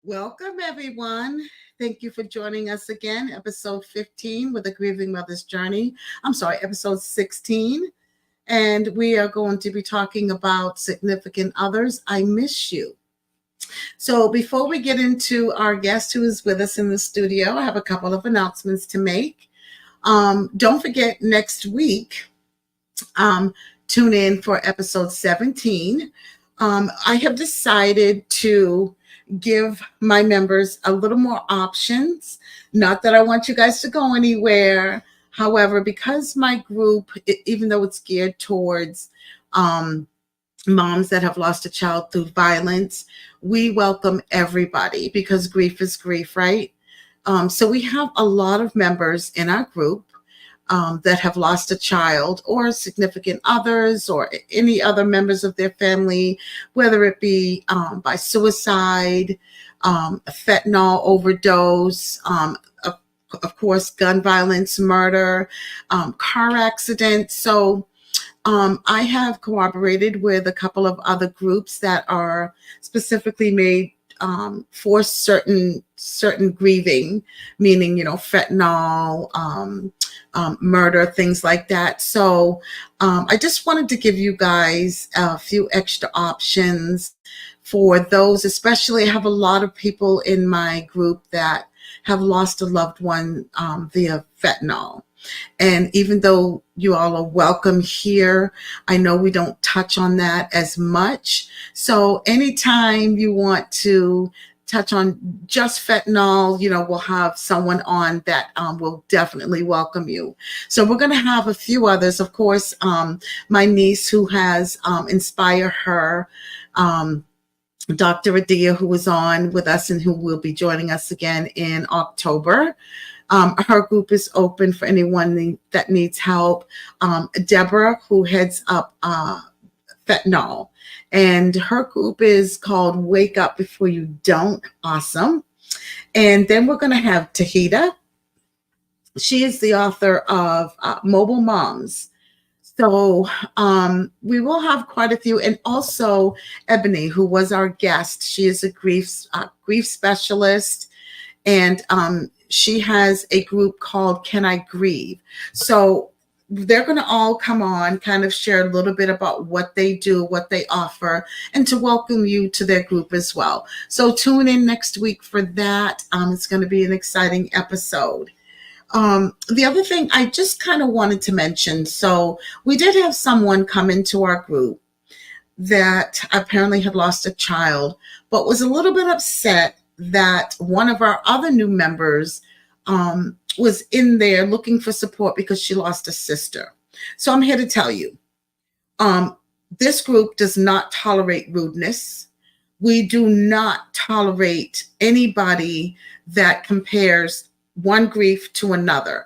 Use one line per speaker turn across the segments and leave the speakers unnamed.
Welcome, everyone. Thank you for joining us again. Episode 15 with a Grieving Mother's Journey. I'm sorry, episode 16. And we are going to be talking about significant others. I miss you. So, before we get into our guest who is with us in the studio, I have a couple of announcements to make. Don't forget, next week, um, tune in for episode 17. I have decided to give my members a little more options. Not that I want you guys to go anywhere. However, because my group, even though it's geared towards um, moms that have lost a child through violence, we welcome everybody because grief is grief, right? So we have a lot of members in our group that have lost a child or significant others or any other members of their family, whether it be by suicide, fentanyl overdose, of course, gun violence, murder, car accidents. So I have cooperated with a couple of other groups that are specifically made for certain grieving, meaning fentanyl, murder, things like that. So I just wanted to give you guys a few extra options for those. Especially, I have a lot of people in my group that have lost a loved one via fentanyl. And even though you all are welcome here, I know we don't touch on that as much. So anytime you want to touch on just fentanyl, we'll have someone on that will definitely welcome you. So we're going to have a few others. Of course, my niece who has Inspire Her, Dr. Adia, who was on with us and who will be joining us again in October. Her group is open for anyone that needs help. Deborah, who heads up fentanyl, and her group is called Wake Up Before You Don't. Awesome. And then we're going to have Tahita. She is the author of Mobile Moms. So we will have quite a few. And also Ebony, who was our guest. She is a grief specialist. And she has a group called Can I Grieve? So they're going to all come on, kind of share a little bit about what they do, what they offer, and to welcome you to their group as well. So tune in next week for that. It's going to be an exciting episode. The other thing I just kind of wanted to mention, so we did have someone come into our group that apparently had lost a child, but was a little bit upset that one of our other new members was in there looking for support because she lost a sister. So I'm here to tell you, this group does not tolerate rudeness. We do not tolerate anybody that compares one grief to another.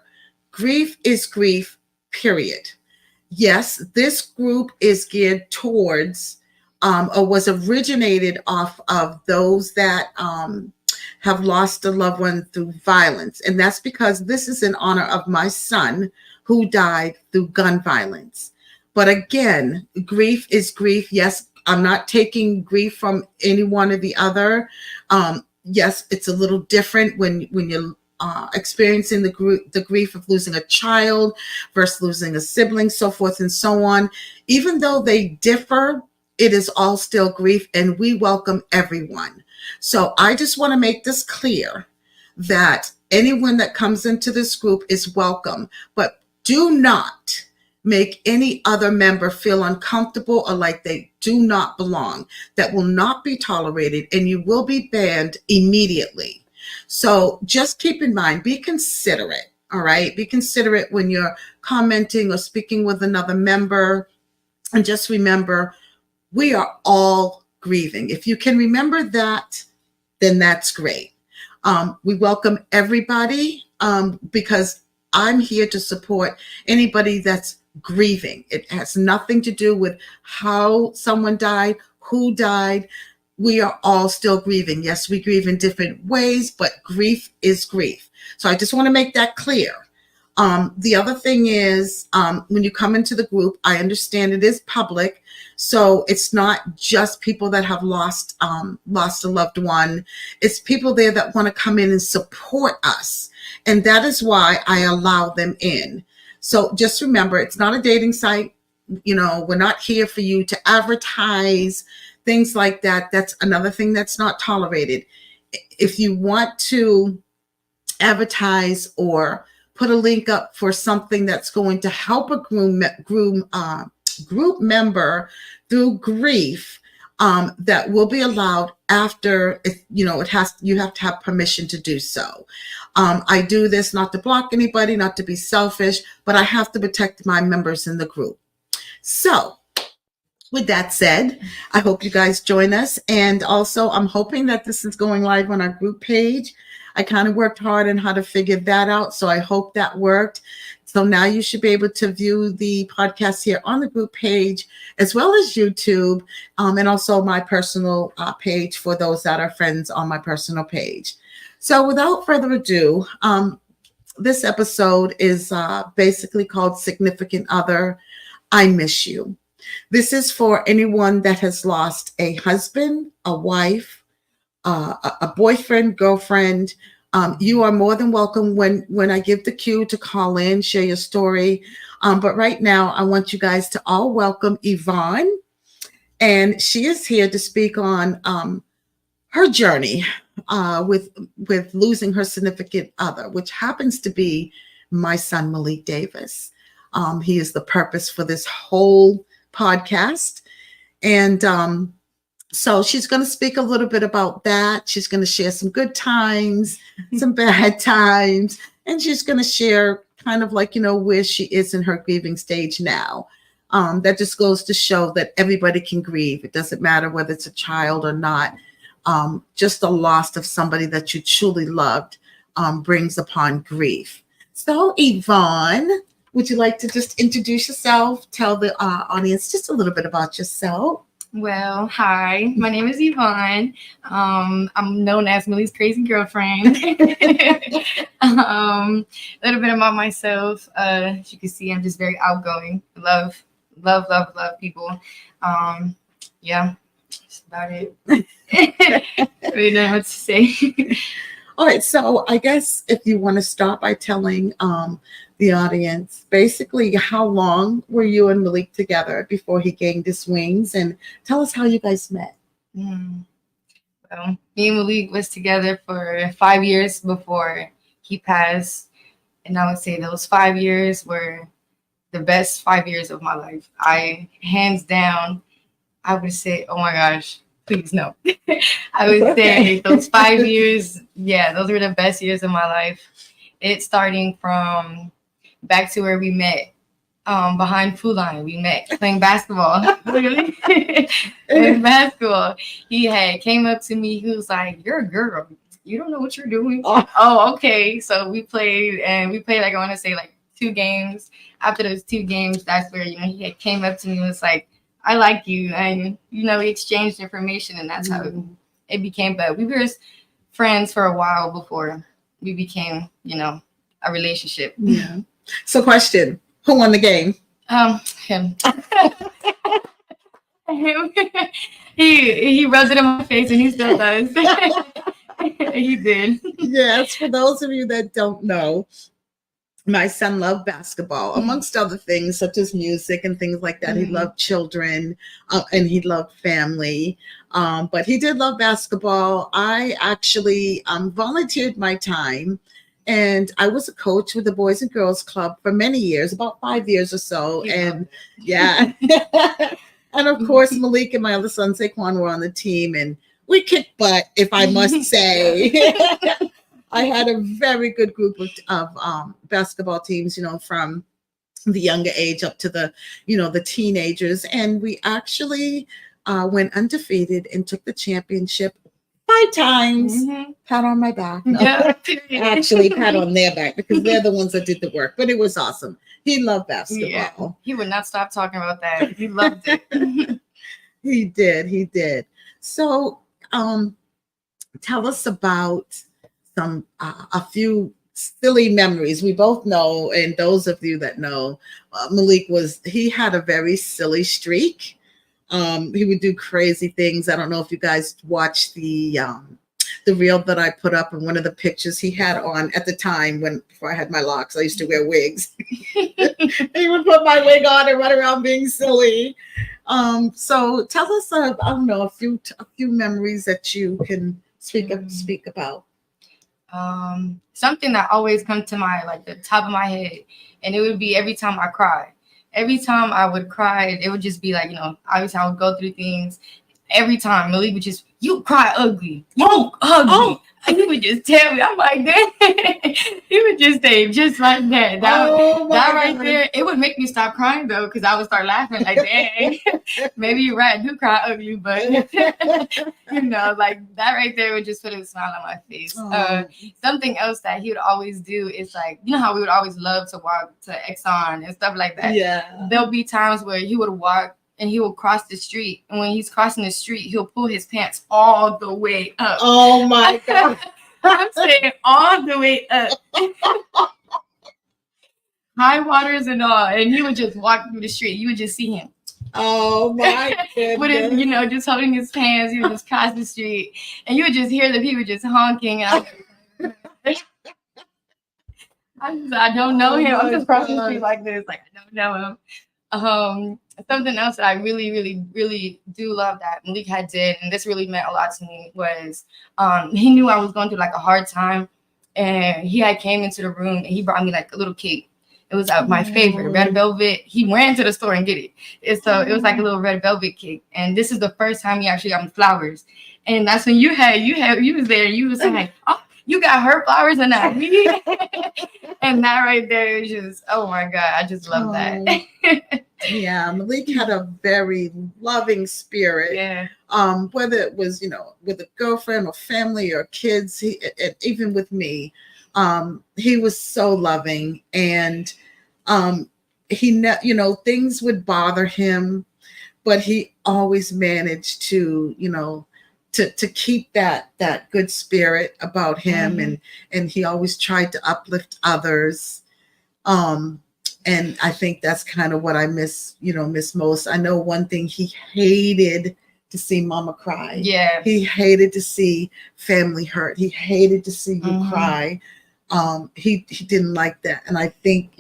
Grief is grief, period. Yes, this group is geared towards or was originated off of those that have lost a loved one through violence. And that's because this is in honor of my son who died through gun violence. But again, grief is grief. Yes, I'm not taking grief from any one or the other. Yes, it's a little different when you're experiencing the grief of losing a child versus losing a sibling, so forth and so on. Even though they differ, it is all still grief, and we welcome everyone. So I just want to make this clear that anyone that comes into this group is welcome, but do not make any other member feel uncomfortable or like they do not belong. That will not be tolerated, and you will be banned immediately. So just keep in mind, be considerate, all right? Be considerate when you're commenting or speaking with another member. And just remember, we are all grieving. If you can remember that, then that's great. We welcome everybody because I'm here to support anybody that's grieving. It has nothing to do with how someone died, who died. We are all still grieving. Yes, we grieve in different ways, but grief is grief. So I just want to make that clear. The other thing is, when you come into the group, I understand it is public, so it's not just people that have lost a loved one. It's people there that want to come in and support us, and that is why I allow them in. So just remember, it's not a dating site. We're not here for you to advertise things like that. That's another thing that's not tolerated. If you want to advertise or put a link up for something that's going to help a group member through grief, that will be allowed after, you have to have permission to do so. I do this not to block anybody, not to be selfish, but I have to protect my members in the group. So with that said, I hope you guys join us. And also, I'm hoping that this is going live on our group page. I kind of worked hard on how to figure that out, so I hope that worked. So now you should be able to view the podcast here on the group page, as well as YouTube, and also my personal page for those that are friends on my personal page. So without further ado, this episode is basically called Significant Other, I Miss You. This is for anyone that has lost a husband, a wife, a boyfriend, girlfriend. You are more than welcome when I give the cue to call in, share your story. But right now, I want you guys to all welcome Ivonne. And she is here to speak on her journey with losing her significant other, which happens to be my son, Malik Davis. He is the purpose for this whole podcast. And so she's going to speak a little bit about that. She's going to share some good times, some bad times, and she's going to share kind of like, where she is in her grieving stage now. That just goes to show that everybody can grieve. It doesn't matter whether it's a child or not. Just the loss of somebody that you truly loved brings upon grief. So Ivonne, would you like to just introduce yourself? Tell the audience just a little bit about yourself.
Well, hi, my name is Ivonne. I'm known as Malik's crazy girlfriend. A little bit about myself. As you can see, I'm just very outgoing. Love people. Yeah, that's about it. I really don't know what to say.
All right, so I guess if you want to start by telling the audience, basically, how long were you and Malik together before he gained his wings? And tell us how you guys met.
Well, me and Malik was together for 5 years before he passed. And I would say those 5 years were the best 5 years of my life. Hands down, I would say, oh my gosh, please no. I would say those 5 years, yeah, those were the best years of my life. It's starting from back to where we met, behind Food Line. We met playing basketball. Literally. Playing basketball. He came up to me. He was like, "You're a girl. You don't know what you're doing." Oh, okay. So we played like, I want to say like 2 games. After those 2 games, that's where, he came up to me and was like, "I like you." And, we exchanged information, and that's how it became. But we were friends for a while before we became, a relationship.
Yeah. So question, who won the game?
Him. Him. He rubs it in my face, and he still does. He did.
Yes, for those of you that don't know, my son loved basketball, amongst other things, such as music and things like that. He loved children, and he loved family. But he did love basketball. I actually volunteered my time, and I was a coach with the Boys and Girls Club for many years, about 5 years or so. And yeah. And of course, Malik and my other son, Saquon, were on the team, and we kicked butt, if I must say. I had a very good group of basketball teams, from the younger age up to the, the teenagers. And we actually went undefeated and took the championship 5 times. Pat on my back. No.
Yeah.
Actually, pat on their back, because they're the ones that did the work. But it was awesome. He loved basketball.
Yeah. He would not stop talking about that. He loved it.
He did. So tell us about a few silly memories. We both know, and those of you that know, Malik he had a very silly streak. He would do crazy things. I don't know if you guys watched the reel that I put up, and one of the pictures he had on at the time before I had my locks. I used to wear wigs. He would put my wig on and run around being silly. So tell us, I don't know, a few memories that you can speak about.
Something that always comes to the top of my head, and it would be every time I cry. Every time I would cry, it would just be like, obviously I would go through things. Every time Malik would just, you cry ugly, you ugly.
Oh.
And he would just tell me, I'm like, dang. He would just say just like that. That right there, it would make me stop crying though, because I would start laughing like, dang, maybe you're right, I do cry ugly, but like that right there would just put a smile on my face. Something else that he would always do is like, how we would always love to walk to Exxon and stuff like that.
Yeah.
There'll be times where he would walk and he will cross the street. And when he's crossing the street, he'll pull his pants all the way up.
Oh my God.
I'm saying all the way up. High waters and all. And he would just walk through the street. You would just see him.
Oh my goodness.
With his, just holding his pants. He would just cross the street. And you would just hear the people just honking. And I don't know him. I'm just crossing the street like this. Like, I don't know him. Something else that I really, really, really do love that Malik had did, and this really meant a lot to me, was he knew I was going through like a hard time, and he had came into the room and he brought me like a little cake. It was my favorite, red velvet. He ran to the store and get it. And so it was like a little red velvet cake, and this is the first time he actually got me flowers. And that's when you was there. You was like, oh, you got her flowers and not me. And that right there is just, oh my God, I just love that.
Yeah, Malik had a very loving spirit.
Yeah.
Whether it was, with a girlfriend or family or kids, even with me, he was so loving, and things would bother him, but he always managed to, to keep that good spirit about him.
Mm-hmm.
And he always tried to uplift others. And I think that's kind of what I miss most. I know one thing, he hated to see mama cry.
Yeah.
He hated to see family hurt. He hated to see you cry. He didn't like that. And I think,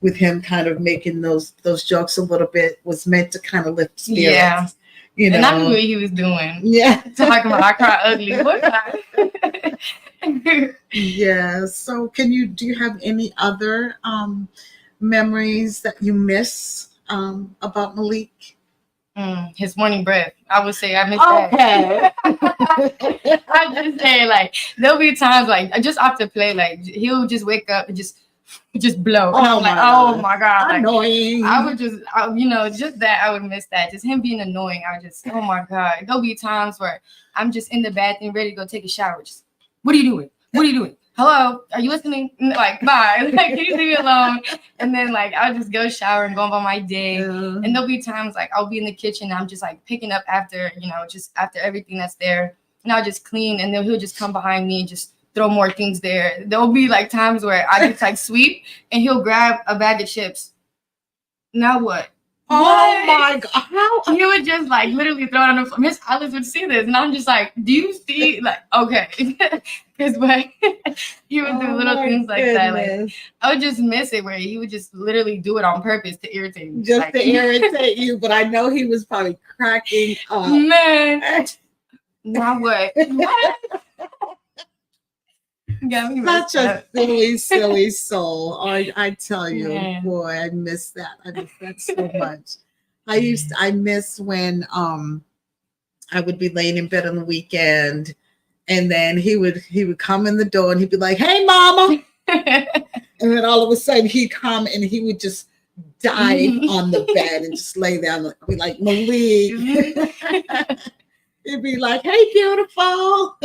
with him kind of making those jokes a little bit was meant to kind of lift spirits.
Yeah. And I knew what he was doing.
Yeah.
Talking about I cry ugly.
Yeah. So do you have any other memories that you miss about Malik?
His morning breath. I would say I miss that. I just say, like, there'll be times like just after play, like he'll just wake up and just blow. And I'm like, oh my God. Like,
annoying.
I would just that I would miss that. Just him being annoying. I would just, oh my God. There'll be times where I'm just in the bathroom ready to go take a shower. Just, what are you doing? What are you doing? Hello, are you listening? Like, bye. Like, can you leave me alone? And then like I'll just go shower and go about my day. And there'll be times like I'll be in the kitchen and I'm just like picking up after, just after everything that's there. And I'll just clean, and then he'll just come behind me and just throw more things there. There'll be like times where I just like sweep and he'll grab a bag of chips. Now what?
Oh my God. How?
He would just like literally throw it on the floor. Miss Alice would see this, and I'm just like, do you see? Like, okay. Because he would do little things like that. Like, I would just miss it where he would just literally do it on purpose to irritate me.
Just to irritate you, but I know he was probably cracking up.
Man. Now what?
Such a silly soul. I tell you, boy, I miss that. I miss that so much. I miss when I would be laying in bed on the weekend, and then he would come in the door and he'd be like, "Hey, mama," and then all of a sudden he'd come and he would just dive on the bed and just lay down and be like, "Malik." He'd be like, "Hey, beautiful."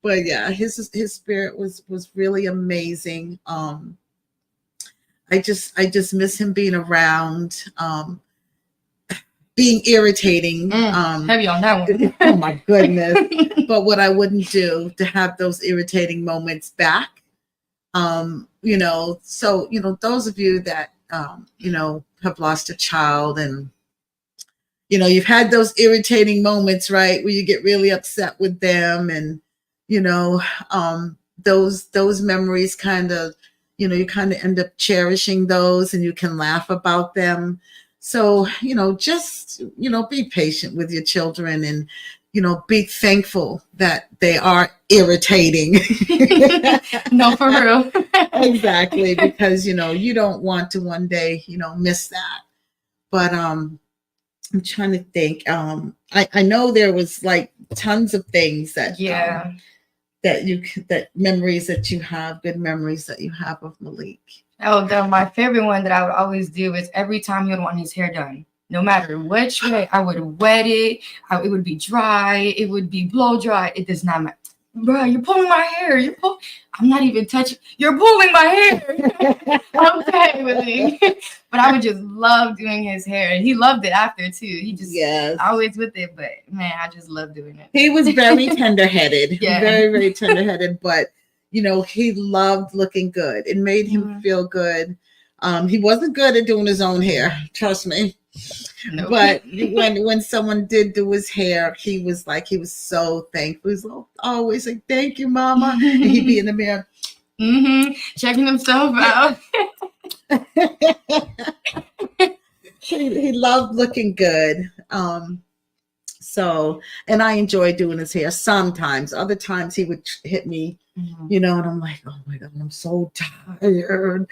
But yeah, his spirit was really amazing. I just miss him being around, being irritating.
Heavy on that one.
Oh my goodness. But what I wouldn't do to have those irritating moments back. You know, so, you know, those of you that, you know, have lost a child and, you know, you've had those irritating moments, right, where you get really upset with them, and, you know, those memories kind of, you know, you kind of end up cherishing those, and you can laugh about them. So, you know, just, you know, be patient with your children, and, you know, be thankful that they are irritating.
No, for real.
Exactly, because, you know, you don't want to one day, you know, miss that. But I'm trying to think. I know there was like tons of things that
Yeah.
that memories that you have, good memories that you have of Malik.
Oh, my favorite one that I would always do is every time he would want his hair done, no matter which way, I would wet it. It would be dry. It would be blow dry. It does not matter. Bro, you're pulling my hair. I'm not even touching. You're pulling my hair. Okay, Malik. But I would just love doing his hair, and he loved it after too. He just always with it. But man, I just love doing it.
He was very tender-headed,
Yeah.
very, very tender-headed. But you know, he loved looking good. It made him feel good. He wasn't good at doing his own hair, trust me. Nope. But when someone did do his hair, he was so thankful. He was always like, "Thank you, Mama." And he'd be in the mirror,
checking himself out.
he loved looking good. So, and I enjoy doing his hair sometimes. Other times he would hit me, you know, and I'm like, oh my God, I'm so tired,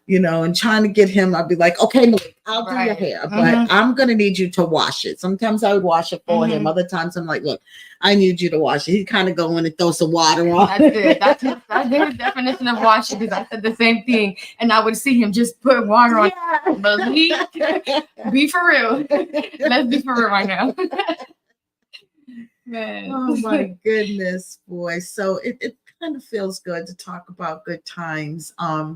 you know, and trying to get him, I'd be like, okay, Malik, I'll do your hair, but I'm going to need you to wash it. Sometimes I would wash it for him. Other times I'm like, look, I need you to wash it. He'd kind of go in and throw some water on.
That's it. That's his definition of washing, because I said the same thing. And I would see him just put water on. Yeah. Malik, be for real. Let's be for real right now. Man.
Oh my goodness, boy. So it kind of feels good to talk about good times. I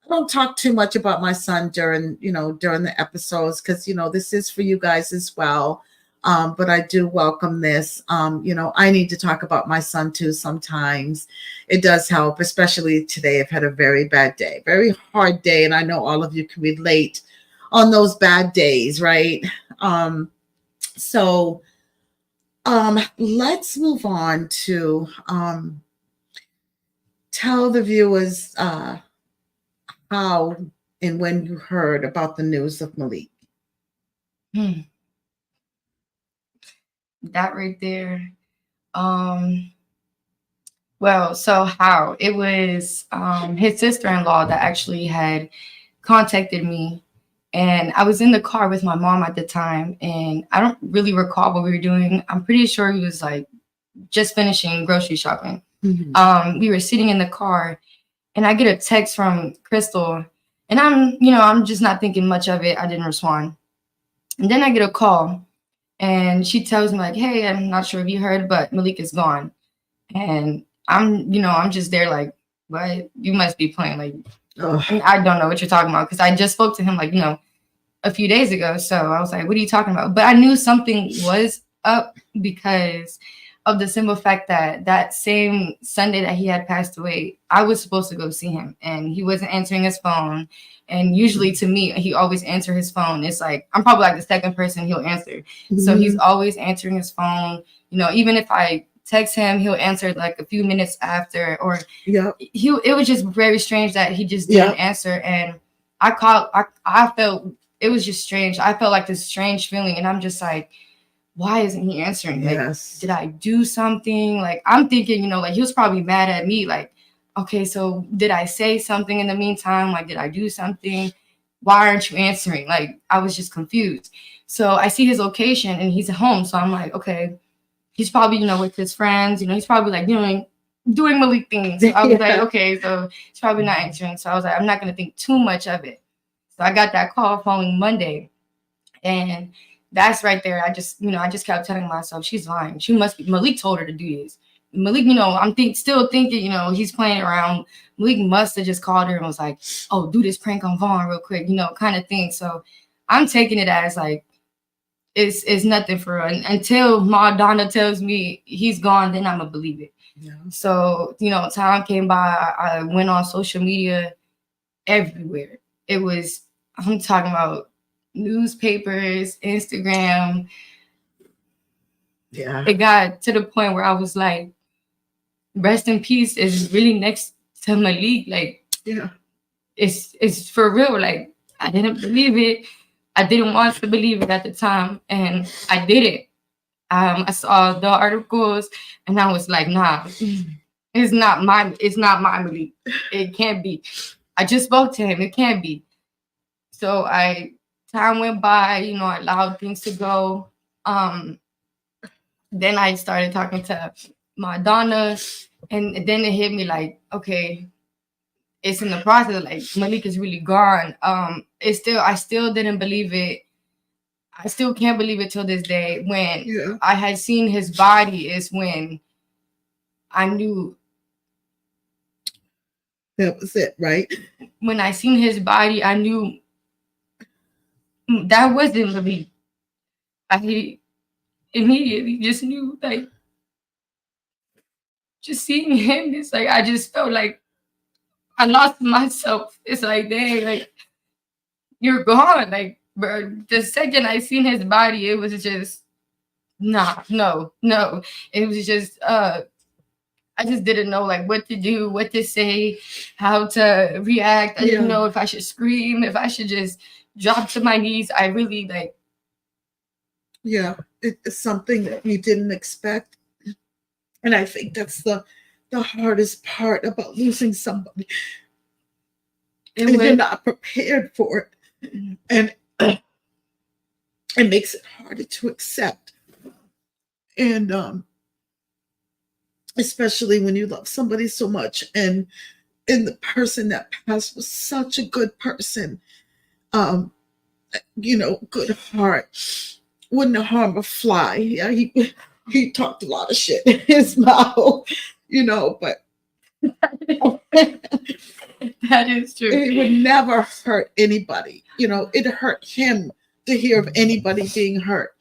don't talk too much about my son during the episodes, because, you know, this is for you guys as well. But I do welcome this. You know, I need to talk about my son too sometimes. It does help, especially today. I've had a very bad day, very hard day. And I know all of you can relate on those bad days, right? So let's move on to tell the viewers how and when you heard about the news of Malik.
That right there. Well, so how it was his sister-in-law that actually had contacted me, and I was in the car with my mom at the time, and I don't really recall what we were doing. I'm pretty sure he was like just finishing grocery shopping. We were sitting in the car, and I get a text from Crystal, and I'm just not thinking much of it. I didn't respond. And then I get a call, and she tells me like, hey, I'm not sure if you heard, but Malik is gone. And I'm just there like, what? You must be playing. Like, I don't know what you're talking about, because I just spoke to him like, a few days ago. So I was like, what are you talking about? But I knew something was up, because of the simple fact that that same Sunday that he had passed away, I was supposed to go see him, and he wasn't answering his phone. And usually to me, he always answer his phone. It's like, I'm probably like the second person he'll answer. So he's always answering his phone. Even if I text him, he'll answer like a few minutes after, or it was just very strange that he just didn't answer. And I felt, it was just strange. I felt like this strange feeling, and I'm just like, why isn't he answering? Like, did I do something? Like, I'm thinking, like, he was probably mad at me. Like, okay, so did I say something in the meantime? Like, did I do something? Why aren't you answering? Like, I was just confused. So I see his location, and he's at home. So I'm like, okay, he's probably, with his friends. He's probably like doing Malik things. So I was like, okay, so he's probably not answering. So I was like, I'm not going to think too much of it. So I got that call following Monday, and that's right there. I just kept telling myself, she's lying. She must be. Malik told her to do this. Malik, I'm still thinking, he's playing around. Malik must have just called her and was like, oh, do this prank on Vaughn real quick, kind of thing. So I'm taking it as like, it's nothing for her. Until Ma Donna tells me he's gone, then I'm gonna believe it.
Yeah.
So, time came by. I went on social media everywhere. I'm talking about newspapers, Instagram.
Yeah.
It got to the point where I was like, rest in peace is really next to Malik. Like,
Yeah.
It's for real. Like, I didn't believe it. I didn't want to believe it at the time, and I did it. I saw the articles, and I was like, nah, it's not my Malik. It can't be. I just spoke to him. It can't be. So time went by, I allowed things to go. Then I started talking to Madonna, and then it hit me like, okay, it's in the process. Like, Malik is really gone. I still didn't believe it. I still can't believe it till this day. When I had seen his body is when I knew.
That was it, right?
When I seen his body, I knew that wasn't Malik. I immediately just knew, like, just seeing him, it's like I just felt like I lost myself. It's like, dang, like, you're gone. Like, bro, the second I seen his body, it was just no. It was just I just didn't know, like, what to do, what to say, how to react. I didn't know if I should scream, if I should just drop to my knees. I really, like,
it's something that you didn't expect. And I think that's the hardest part about losing somebody. And you're not prepared for it. And it makes it harder to accept. And especially when you love somebody so much, and the person that passed was such a good person. Good heart. Wouldn't harm a fly. Yeah, he talked a lot of shit in his mouth, but
that is true.
It would never hurt anybody. It hurt him to hear of anybody being hurt.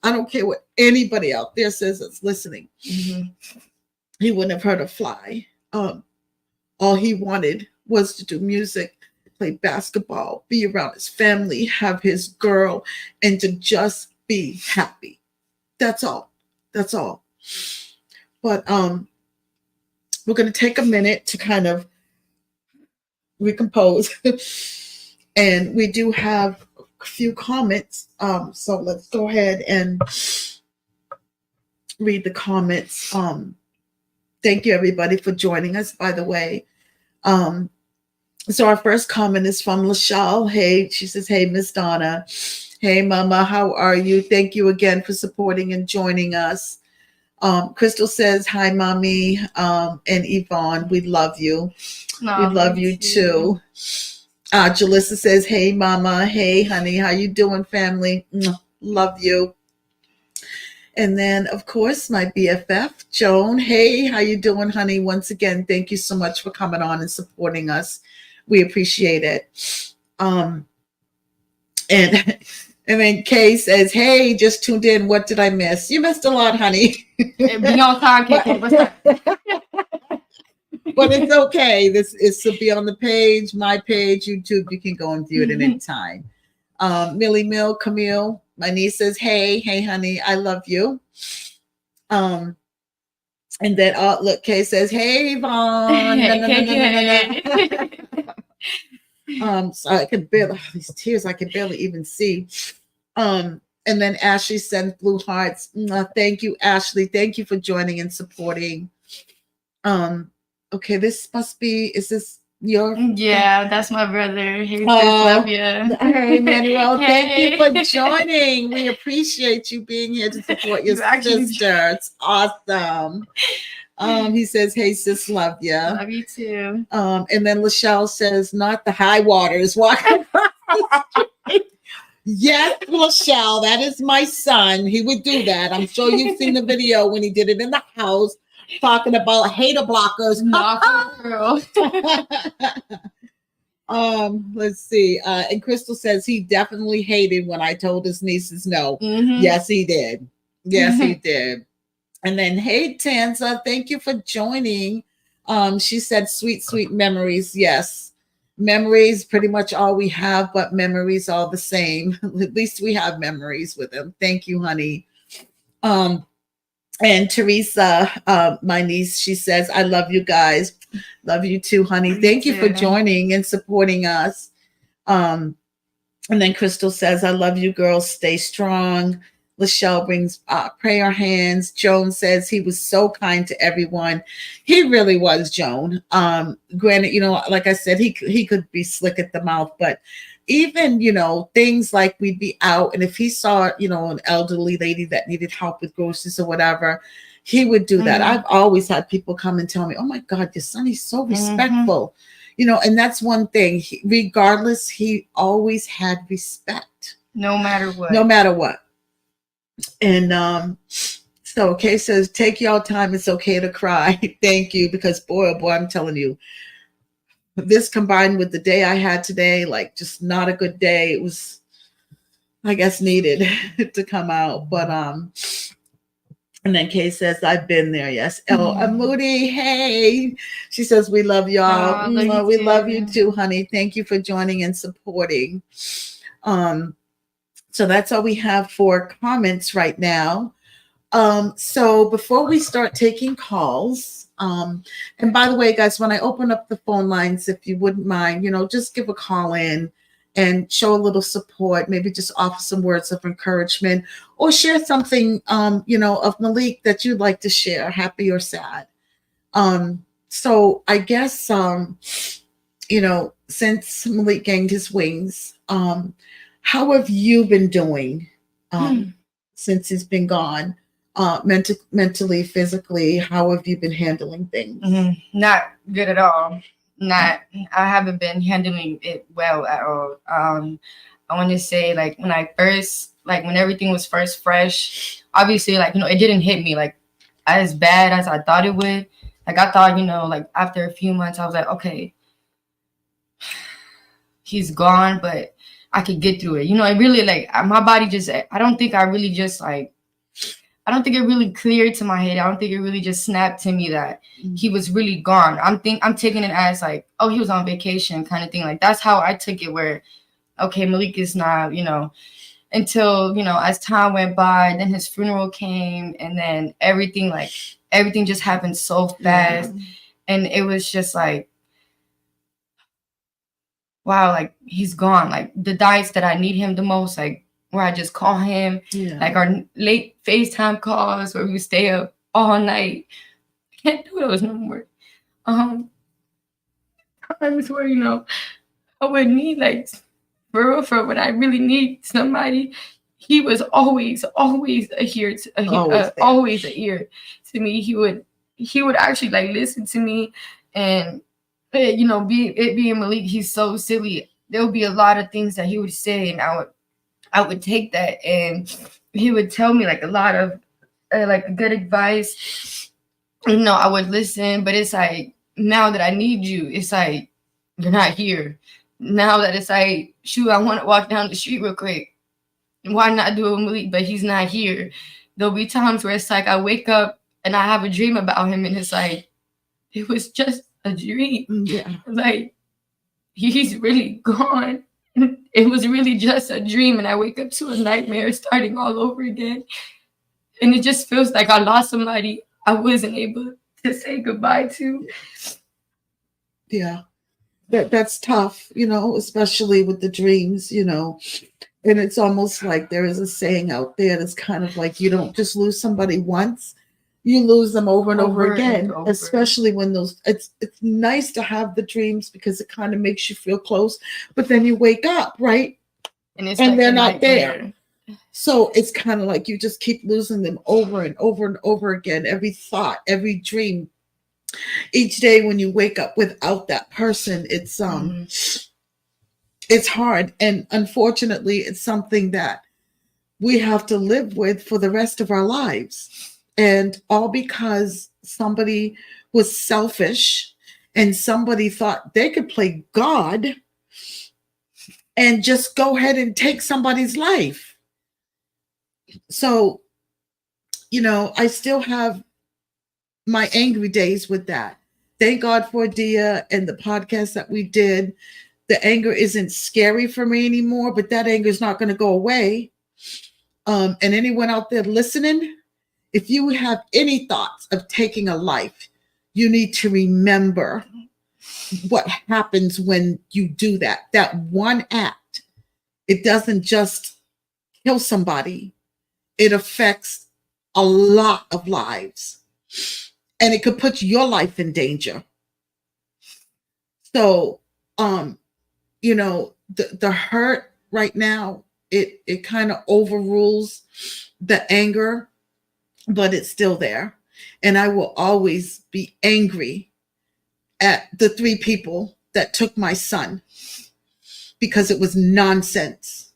I don't care what anybody out there says that's listening.
Mm-hmm.
He wouldn't have hurt a fly. All he wanted was to do music, play basketball, be around his family, have his girl, and to just be happy. That's all. But we're going to take a minute to kind of recompose. And we do have a few comments. So let's go ahead and read the comments. Thank you, everybody, for joining us, by the way. So our first comment is from Lachelle. Hey, she says, hey, Miss Donna. Hey, Mama, how are you? Thank you again for supporting and joining us. Crystal says, hi, Mommy, and Yvonne, we love you. No, we love you too. Jalissa says, hey, Mama. Hey, honey, how you doing, family? Love you. And then, of course, my BFF, Joan. Hey, how you doing, honey? Once again, thank you so much for coming on and supporting us. We appreciate it. And then Kay says, hey, just tuned in. What did I miss? You missed a lot, honey.
Be on time, Kay.
But it's okay. This is to be on the page, my page, YouTube. You can go and view it at any time. Millie Mill, Camille, my niece says, hey, honey, I love you. And then, look, Kay says, hey, Ivonne. So I can barely, these tears, I can barely even see. And then Ashley sends blue hearts. Thank you, Ashley. Thank you for joining and supporting. Okay, this must be, is this your?
Yeah, that's my brother. He says, love you.
Hey, Manuel, thank you for joining. We appreciate you being here to support your sister. It's awesome. He says, hey, sis, love you.
Love you too.
And then Lachelle says, not the high waters walking across the street. Yes, Lachelle, that is my son. He would do that. I'm sure you've seen the video when he did it in the house, talking about hater blockers.
Not for real.
Let's see. And Crystal says he definitely hated when I told his nieces no.
Mm-hmm.
Yes, he did. Yes, he did. And then, hey, Tanza, thank you for joining. She said, sweet, sweet memories. Yes, memories, pretty much all we have, but memories all the same. At least we have memories with him. Thank you, honey. Um, and Teresa, my niece, she says, I love you guys. Love you too, honey. Thank you for joining and supporting us. Um, and then Crystal says, I love you, girls. Stay strong. Lachelle brings prayer hands. Joan says he was so kind to everyone. He really was, Joan. Granted, like I said, he could be slick at the mouth, but even, things like we'd be out, and if he saw, an elderly lady that needed help with groceries or whatever, he would do that. I've always had people come and tell me, oh my God, your son, he's so respectful. And that's one thing. Regardless, he always had respect.
No matter what.
No matter what. And so Kay says, take your time. It's okay to cry. Thank you. Because boy, oh boy, I'm telling you, this combined with the day I had today, like just not a good day. It was, I guess, needed to come out. But and then Kay says, I've been there. Yes. Moody, hey. She says, we love y'all. We love you too, honey. Thank you for joining and supporting. So that's all we have for comments right now. So before we start taking calls, and by the way, guys, when I open up the phone lines, if you wouldn't mind, just give a call in and show a little support, maybe just offer some words of encouragement or share something, of Malik that you'd like to share, happy or sad. So I guess, since Malik gained his wings, how have you been doing since he's been gone? Mentally, physically, how have you been handling things?
Not good at all. I haven't been handling it well at all. I want to say, like, when everything was first fresh, obviously, like, it didn't hit me like as bad as I thought it would. Like, I thought, like after a few months, I was like, okay, he's gone, but I could get through it. It really, like, my body just, I don't think it really cleared to my head. I don't think it really just snapped to me that he was really gone. I'm taking it as like, oh, he was on vacation kind of thing. Like, that's how I took it, where, okay, Malik is not, until, as time went by, then his funeral came, and then everything just happened so fast. Yeah. And it was just like, wow, like, he's gone. Like, the nights that I need him the most, like, where I just call him, like our late FaceTime calls where we would stay up all night. I can't do those no more. Times where, I would need, like, for when I really need somebody, he was always a ear to me. He would actually, like, listen to me, and being Malik, he's so silly. There would be a lot of things that he would say, and I would take that, and he would tell me, like, a lot of like good advice. I would listen, but it's like, now that I need you, it's like, you're not here. Now that it's like, shoot, I want to walk down the street real quick. Why not do it with Malik? But he's not here. There'll be times where it's like, I wake up and I have a dream about him, and it's like, it was just a dream. Yeah. Like, he's really gone. It was really just a dream, and I wake up to a nightmare starting all over again. And it just feels like I lost somebody I wasn't able to say goodbye to.
Yeah, that's tough, especially with the dreams, and it's almost like there is a saying out there that's kind of like, you don't just lose somebody once, you lose them over and over again, especially when it's nice to have the dreams because it kind of makes you feel close, but then you wake up, right? And they're not there. So it's kind of like you just keep losing them over and over and over again. Every thought, every dream, each day when you wake up without that person, it's hard. And unfortunately, it's something that we have to live with for the rest of our lives. And all because somebody was selfish and somebody thought they could play God and just go ahead and take somebody's life. So, I still have my angry days with that. Thank God for Dia and the podcast that we did. The anger isn't scary for me anymore, but that anger is not going to go away. And anyone out there listening, if you have any thoughts of taking a life, you need to remember what happens when you do that. That one act, it doesn't just kill somebody, it affects a lot of lives. And it could put your life in danger. So, the hurt right now, it kind of overrules the anger, but it's still there. And I will always be angry at the 3 people that took my son because it was nonsense.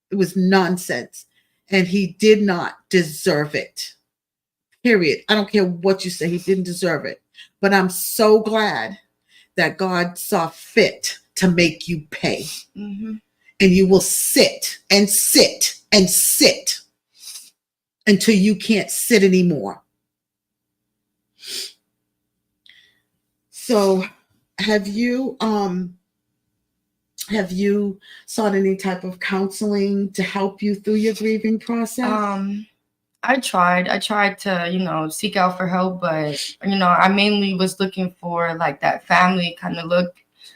It was nonsense. And he did not deserve it. Period. I don't care what you say. He didn't deserve it. But I'm so glad that God saw fit to make you pay.
Mm-hmm.
And you will sit and sit and sit until you can't sit anymore. So have you sought any type of counseling to help you through your grieving process?
I tried to, seek out for help, but, I mainly was looking for like that family kind of look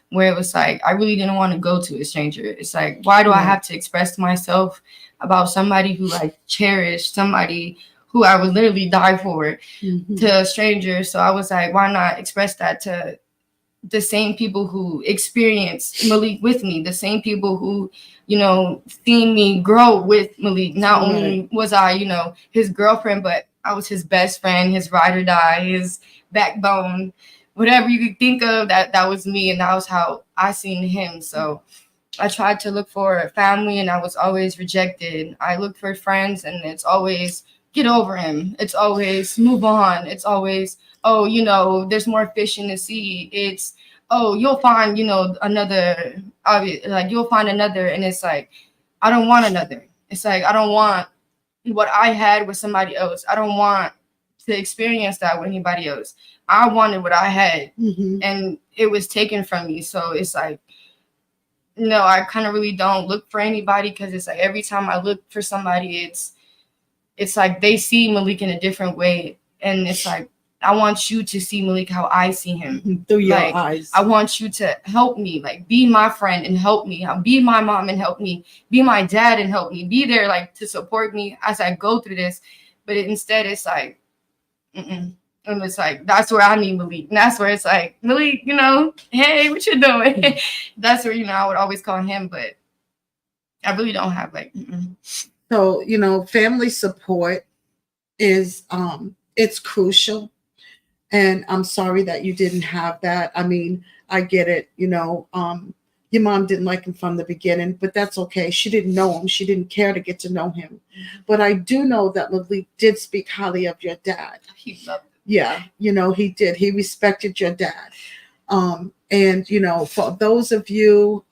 where it was like, I really didn't want to go to a stranger. It's like, why do I have to express myself about somebody who I cherished, somebody who I would literally die for, to a stranger? So I was like, why not express that to the same people who experienced Malik with me, the same people who, seen me grow with Malik. Not only was I, his girlfriend, but I was his best friend, his ride or die, his backbone, whatever you could think of, that was me. And that was how I seen him. So I tried to look for a family and I was always rejected. I looked for friends and it's always get over him. It's always move on. It's always, oh, there's more fish in the sea. It's, oh, you'll find, another, like you'll find another. And it's like, I don't want another. It's like, I don't want what I had with somebody else. I don't want to experience that with anybody else. I wanted what I had and it was taken from me. So it's like, no, I kind of really don't look for anybody because it's like every time I look for somebody, it's like they see Malik in a different way. And it's like, I want you to see Malik how I see him.
Through your eyes.
I want you to help me, like be my friend and help me. Be my mom and help me. Be my dad and help me. Be there like to support me as I go through this. But instead it's like, and it's like, that's where I need Malik. And that's where it's like, Malik, hey, what you doing? That's where, I would always call him, but I really don't have like.
So, family support is, it's crucial. And I'm sorry that you didn't have that. I mean, I get it. Your mom didn't like him from the beginning, but that's okay. She didn't know him. She didn't care to get to know him. But I do know that Malik did speak highly of your dad.
He loved him.
Yeah, he did. He respected your dad. And, for those of you,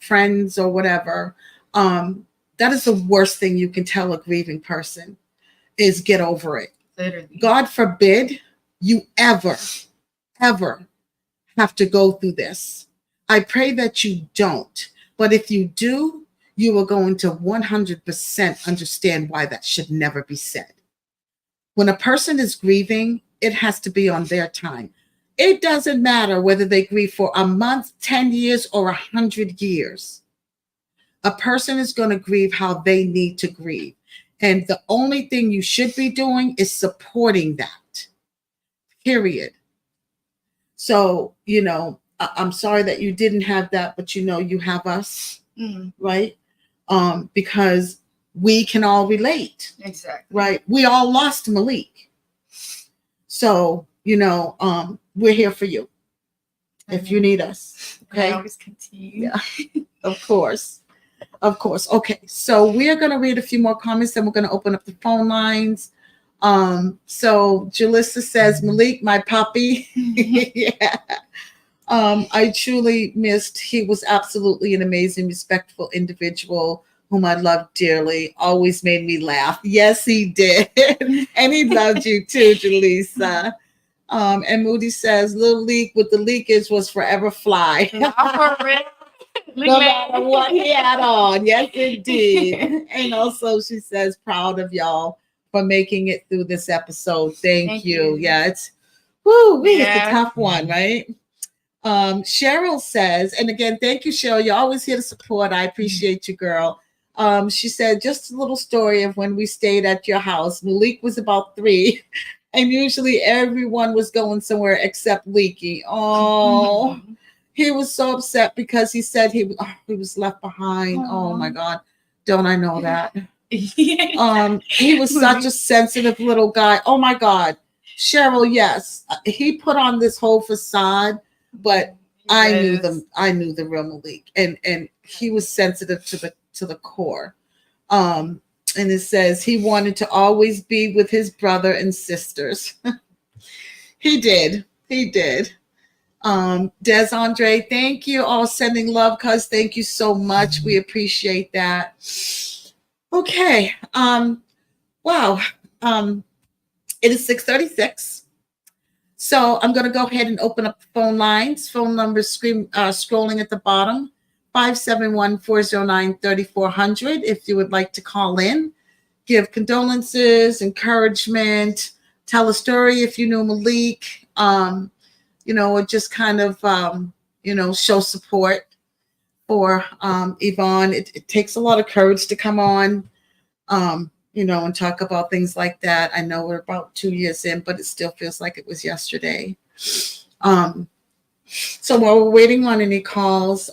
friends or whatever, that is the worst thing you can tell a grieving person is get over it.
Literally.
God forbid you ever have to go through this. I pray that you don't. But if you do, you are going to 100% understand why that should never be said. When a person is grieving, it has to be on their time. It doesn't matter whether they grieve for a month, 10 years, or 100 years. A person is going to grieve how they need to grieve. And the only thing you should be doing is supporting that. Period. So, I'm sorry that you didn't have that, but you have us, right? Because we can all relate.
Exactly.
Right? We all lost Malik. So, we're here for you if you need us. Okay.
I always continue.
Yeah, of course. Okay. So we are going to read a few more comments, then we're going to open up the phone lines. So Jalissa says, Malik, my puppy. Yeah. I truly missed. He was absolutely an amazing, respectful individual whom I loved dearly. Always made me laugh. Yes, he did, and he loved you too, Jaleesa. And Moody says, "Little leak with the leakage was forever fly."
Not for real.
No matter what he had on. Yes, indeed. And also, she says, proud of y'all for making it through this episode. Thank you. Yeah, it's it's a tough one, right? Cheryl says, and again, thank you, Cheryl. You're always here to support. I appreciate you, girl. She said, just a little story of when we stayed at your house. Malik was about 3, and usually everyone was going somewhere except Leaky. Oh, he was so upset because he said he was left behind.
Aww.
Oh my God, don't I know that? He was such a sensitive little guy. Oh my God, Cheryl. Yes, he put on this whole facade, but I knew them. I knew the real Malik, and he was sensitive to the core. And it says he wanted to always be with his brother and sisters. He did. He did. Des Andre, thank you. All sending love, cuz thank you so much. We appreciate that. Okay. Wow. It is 6:36. So I'm going to go ahead and open up the phone lines. Phone numbers scrolling at the bottom. 571-409-3400 if you would like to call in, give condolences, encouragement, tell a story if you knew Malik, or just kind of, show support for Ivonne. It takes a lot of courage to come on, and talk about things like that. I know we're about 2 years in, but it still feels like it was yesterday. So while we're waiting on any calls,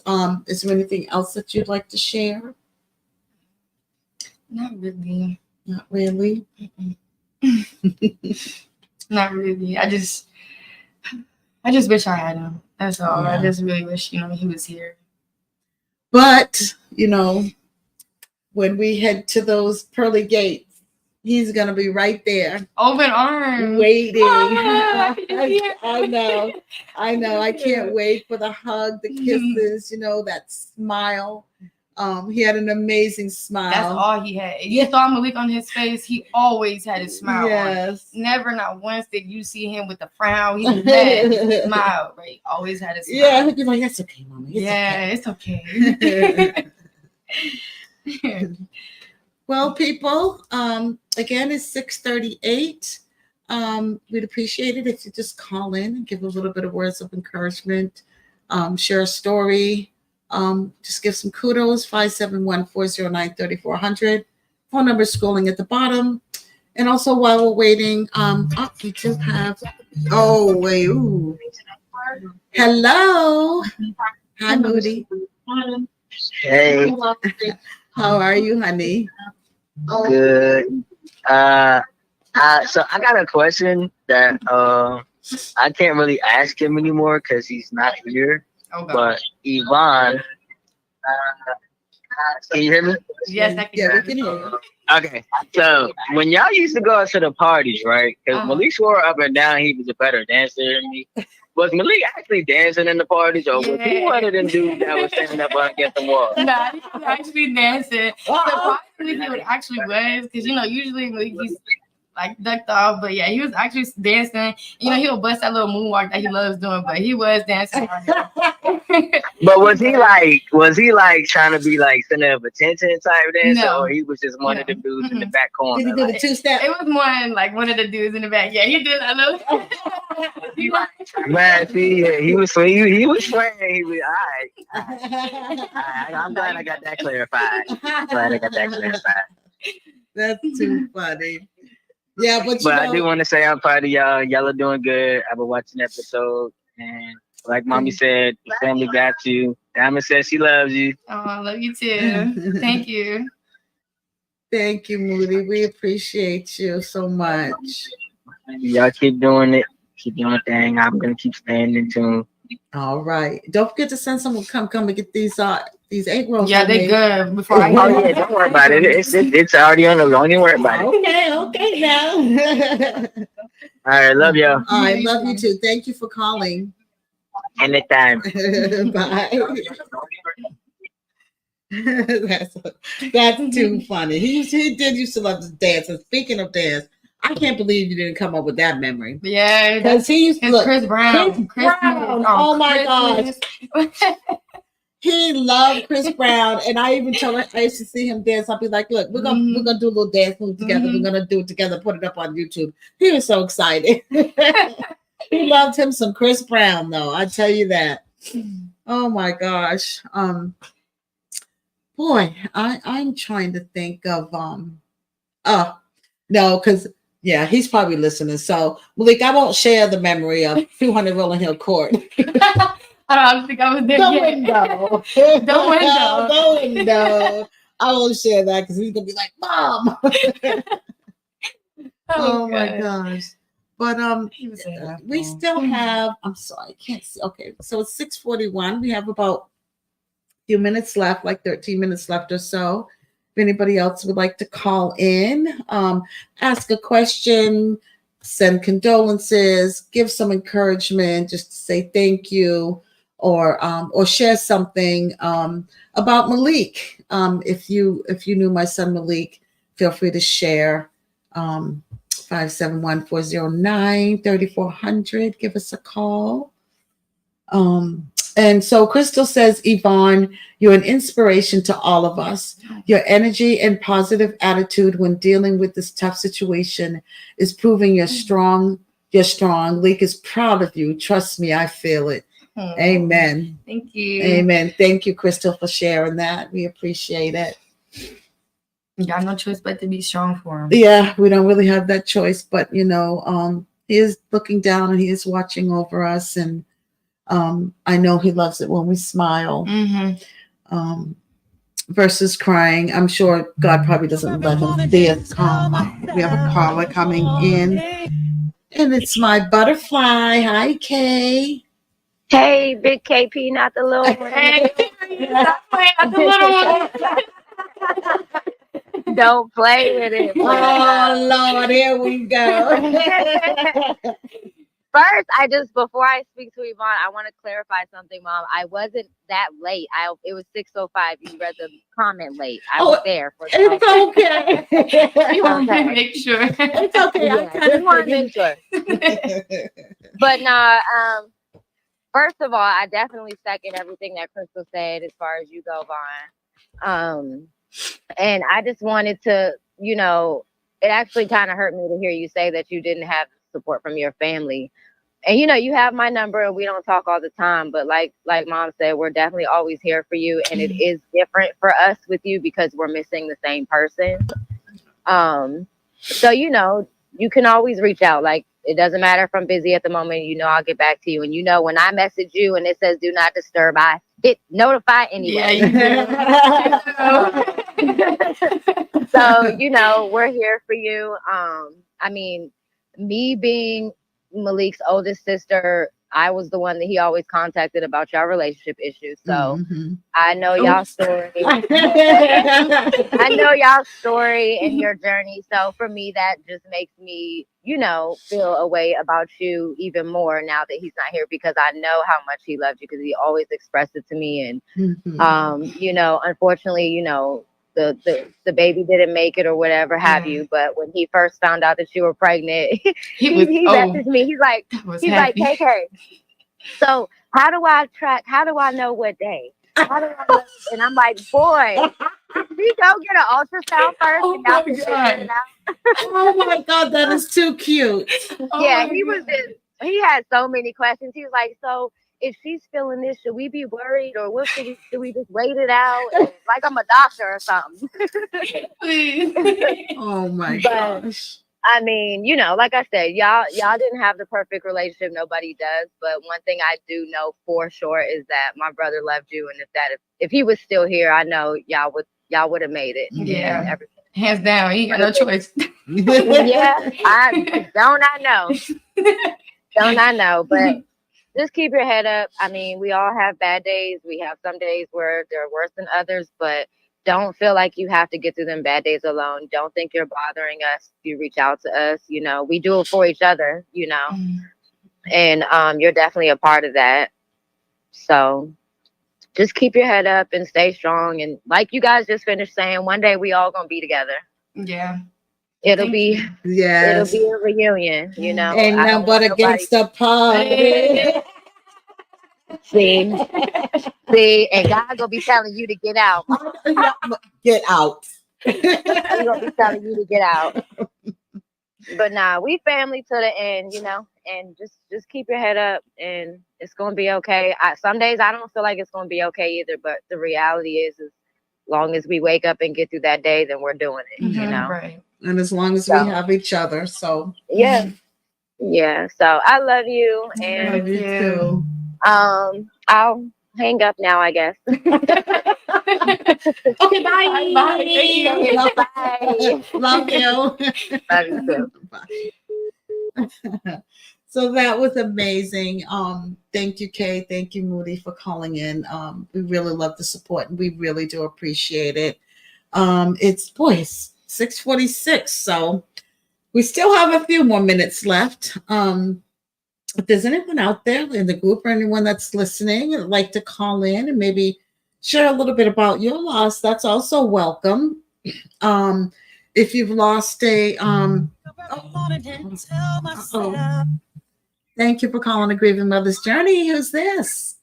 is there anything else that you'd like to share?
Not really.
Not really?
Not really. I just wish I had him. That's all. Yeah. I just really wish, he was here.
But, when we head to those pearly gates, he's going to be right there.
Open arms.
Waiting. I know. I can't wait for the hug, the kisses, that smile. He had an amazing smile.
That's all he had. If you saw Malik on his face, he always had a smile.
Yes.
On. Never, not once did you see him with a frown. He was mad. He smiled, right? Always had a smile.
Yeah, he'd be like, "That's okay, Mama.
It's okay."
Well, people, again, it's 6:38. We'd appreciate it if you just call in and give a little bit of words of encouragement, share a story, just give some kudos. 571-409-3400. Phone number scrolling at the bottom. And also, while we're waiting, we do have. Oh wait, ooh. Hello. Hi, Moody.
Hey.
How are you, honey?
Good. So I got a question that I can't really ask him anymore because he's not here.
Okay.
But Ivonne, can you hear me?
Yes, I can.
Yeah, we can hear you.
Okay. So when y'all used to go to the parties, right? Because Malik swore up and down he was a better dancer than me. Was Malik actually dancing in the parties, or was he one of them dudes that was standing up against the wall?
Nah, he was actually dancing. Surprisingly, he actually was, because usually Malik, he's like ducked off, but yeah, he was actually dancing. He'll bust that little moonwalk that he loves doing, but he was dancing.
But was he like trying to be like center of attention type dancer, or he was just one of the dudes in the back corner?
Did he do the 2-step?
It was one of the dudes in the back. Yeah, he did. I know.
Man, see, he was playing. He was all right. I'm glad I got that clarified.
That's too funny. Yeah, but
I do want to say I'm proud of y'all. Y'all are doing good. I've been watching the episode, and like Mommy said, the family got you. Diamond says she loves you.
Oh, I love you too. Thank you.
Thank you, Moody. We appreciate you so much.
Y'all keep doing it. Keep doing the thing. I'm gonna keep staying in tune.
All right. Don't forget to send someone come and get these egg rolls.
Yeah, they good. Before I
don't worry about it. It's already on the. Don't even worry about it.
Okay now.
All right, love y'all.
All right, love you too. Thank you for calling.
Anytime.
Bye. that's that's too funny. He did used to love to dance. And speaking of dance, I can't believe you didn't come up with that memory.
Yeah,
Because he used to
it's
look,
Chris Brown.
Chris Brown. Oh my gosh. He loved Chris Brown, and I even told her I used to see him dance. I'll be like, "Look, we're gonna do a little dance move together. We're gonna do it together. Put it up on YouTube." He was so excited. He loved him some Chris Brown, though. I tell you that. Oh my gosh. Boy, I'm trying to think of no, because yeah, he's probably listening. So Malik, I won't share the memory of 200 Rolling Hill Court.
I don't think I was there
The
yet.
window.
The window.
The window. I won't share that because he's gonna be like, Mom. Oh my gosh. But we still have, I'm sorry, I can't see. Okay, so it's 6:41. We have about a few minutes left, like 13 minutes left or so. If anybody else would like to call in, ask a question, send condolences, give some encouragement, just to say thank you, or share something about Malik. If you knew my son Malik, feel free to share. 571-409-3400. Give us a call. And so Crystal says, Yvonne, you're an inspiration to all of us. Your energy and positive attitude when dealing with this tough situation is proving you're strong. You're strong. Leek is proud of you. Trust me, I feel it. Amen.
Thank you.
Amen. Thank you, Crystal, for sharing that. We appreciate it.
You got no choice but to be strong for him.
Yeah, we don't really have that choice, but he is looking down and he is watching over us, and I know he loves it when we smile. Versus crying. I'm sure God probably doesn't let him see us calm. We have a caller coming in, and it's my butterfly. Hi, Kay.
Hey, big KP, not the little one.
Hey, stop playing at the little one.
Don't play with it.
Oh Lord, here we go.
First, before I speak to Yvonne, I want to clarify something, Mom. I wasn't that late. It was 6:05. You read the comment late. I was there for
It's okay.
You want to make sure.
It's okay.
Yeah, just want to make sure. But nah, first of all, I definitely second everything that Crystal said as far as you go, Vaughn. And I just wanted to, it actually kind of hurt me to hear you say that you didn't have support from your family. And you have my number and we don't talk all the time, but like Mom said, we're definitely always here for you. And it is different for us with you because we're missing the same person. So you can always reach out. Like, it doesn't matter if I'm busy at the moment, I'll get back to you. And when I message you and it says do not disturb, I hit notify anyway.
Yeah, you do.
So, we're here for you. I mean, me being Malik's oldest sister, I was the one that he always contacted about y'all relationship issues. So I know y'all's story. I know y'all's story and your journey. So for me, that just makes me, feel a way about you even more now that he's not here, because I know how much he loved you, because he always expressed it to me. And, unfortunately, the baby didn't make it or whatever have you. But when he first found out that you were pregnant, he messaged me. He's like, KK, so how do I know what day? How do I know? And I'm like, boy, we go get an ultrasound first.
Oh
and
my
figure
God.
it out.
Oh my God, that is too cute.
Yeah, he had so many questions. He was like, so if she's feeling this, should we be worried, or what should we just wait it out? And like I'm a doctor or something.
Please.
Oh my
But,
gosh.
I mean, like I said, y'all didn't have the perfect relationship. Nobody does. But one thing I do know for sure is that my brother loved you, and if he was still here, I know y'all would have made it.
Yeah.
And everything.
Hands down, you got no choice.
Yeah, don't I know, but just keep your head up. I mean, we all have bad days. We have some days where they're worse than others, but don't feel like you have to get through them bad days alone. Don't think you're bothering us if you reach out to us. We do it for each other, and you're definitely a part of that. So just keep your head up and stay strong. And like you guys just finished saying, one day we all gonna be together.
Yeah.
It'll
Thank
be
you.
Yes.
it'll be a reunion, you know.
Ain't
I
nothing
don't
but
want nobody.
against the party.
See, and God gonna be telling you to get out.
Get out.
He gonna be telling you to get out. But nah, we family to the end, you know, and just keep your head up, and it's gonna be okay. Some days I don't feel like it's gonna be okay either, but the reality is long as we wake up and get through that day, then we're doing it, you
Mhm,
know.
right.
And as long as we have each other, so
Yeah, yeah. So I love you,
love
and
you too.
I'll hang up now, I guess.
Okay, bye.
Bye. Thank you.
Bye.
Love you.
Love you too.
Bye. So that was amazing. Thank you, Kay. Thank you, Moody, for calling in. We really love the support, and we really do appreciate it. It's 6:46, so we still have a few more minutes left. If there's anyone out there in the group or anyone that's listening and would like to call in and maybe share a little bit about your loss, that's also welcome. If you've lost a thank you for calling a Grieving Mother's Journey. Who's this?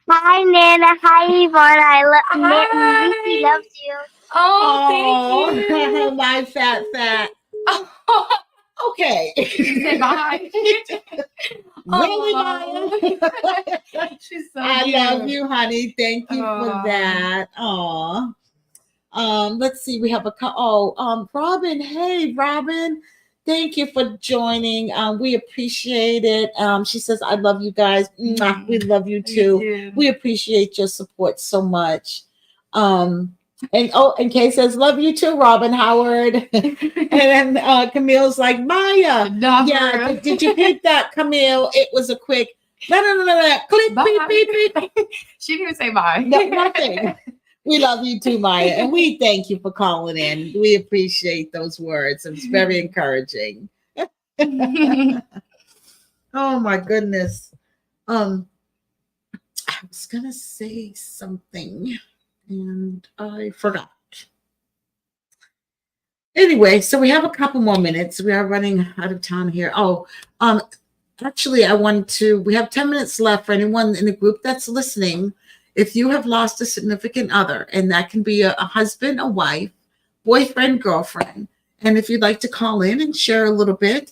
Hi, Nana. Hi, Ivonne. Lucy loves you.
Oh, thank you.
My fat. Okay.
Say bye.
Really,
Aw.
Maya?
She's so
I
cute.
love you, honey. Thank you for
Aw.
that. Aw. Let's see. We have Robin. Hey, Robin. Thank you for joining. We appreciate it. She says, I love you guys. Mwah, we love you too.
too.
We appreciate your support so much. And Kay says, love you too, Robin Howard. And then Camille's like, Maya.
Never.
Yeah, did you peep that, Camille? It was a quick click,
Bye.
beep, beep.
She didn't even say bye.
No, nothing. We love you too, Maya, and we thank you for calling in. We appreciate those words. It's very encouraging. Oh my goodness. I was gonna say something and I forgot. Anyway, so we have a couple more minutes. We are running out of time here. Actually, we have 10 minutes left for anyone in the group that's listening. If you have lost a significant other, and that can be a husband, a wife, boyfriend, girlfriend, and if you'd like to call in and share a little bit,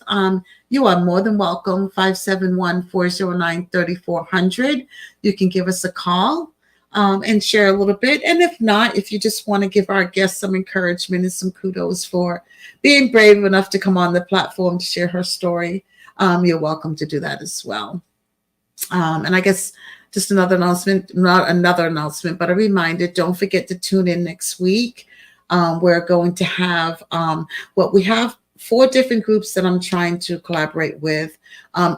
you are more than welcome. 571-409-3400. You can give us a call and share a little bit. And if not, if you just want to give our guests some encouragement and some kudos for being brave enough to come on the platform to share her story, you're welcome to do that as well. And I guess just another announcement, not another announcement, but a reminder, don't forget to tune in next week. We're going to have we have 4 different groups that I'm trying to collaborate with,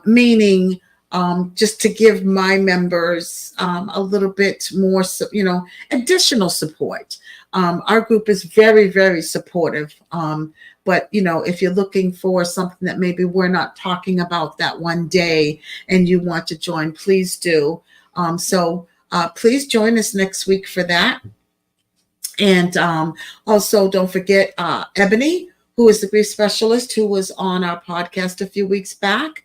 meaning just to give my members a little bit more, additional support. Our group is very, very supportive. But, if you're looking for something that maybe we're not talking about that one day and you want to join, please do. So please join us next week for that. And also don't forget Ebony, who is the grief specialist who was on our podcast a few weeks back.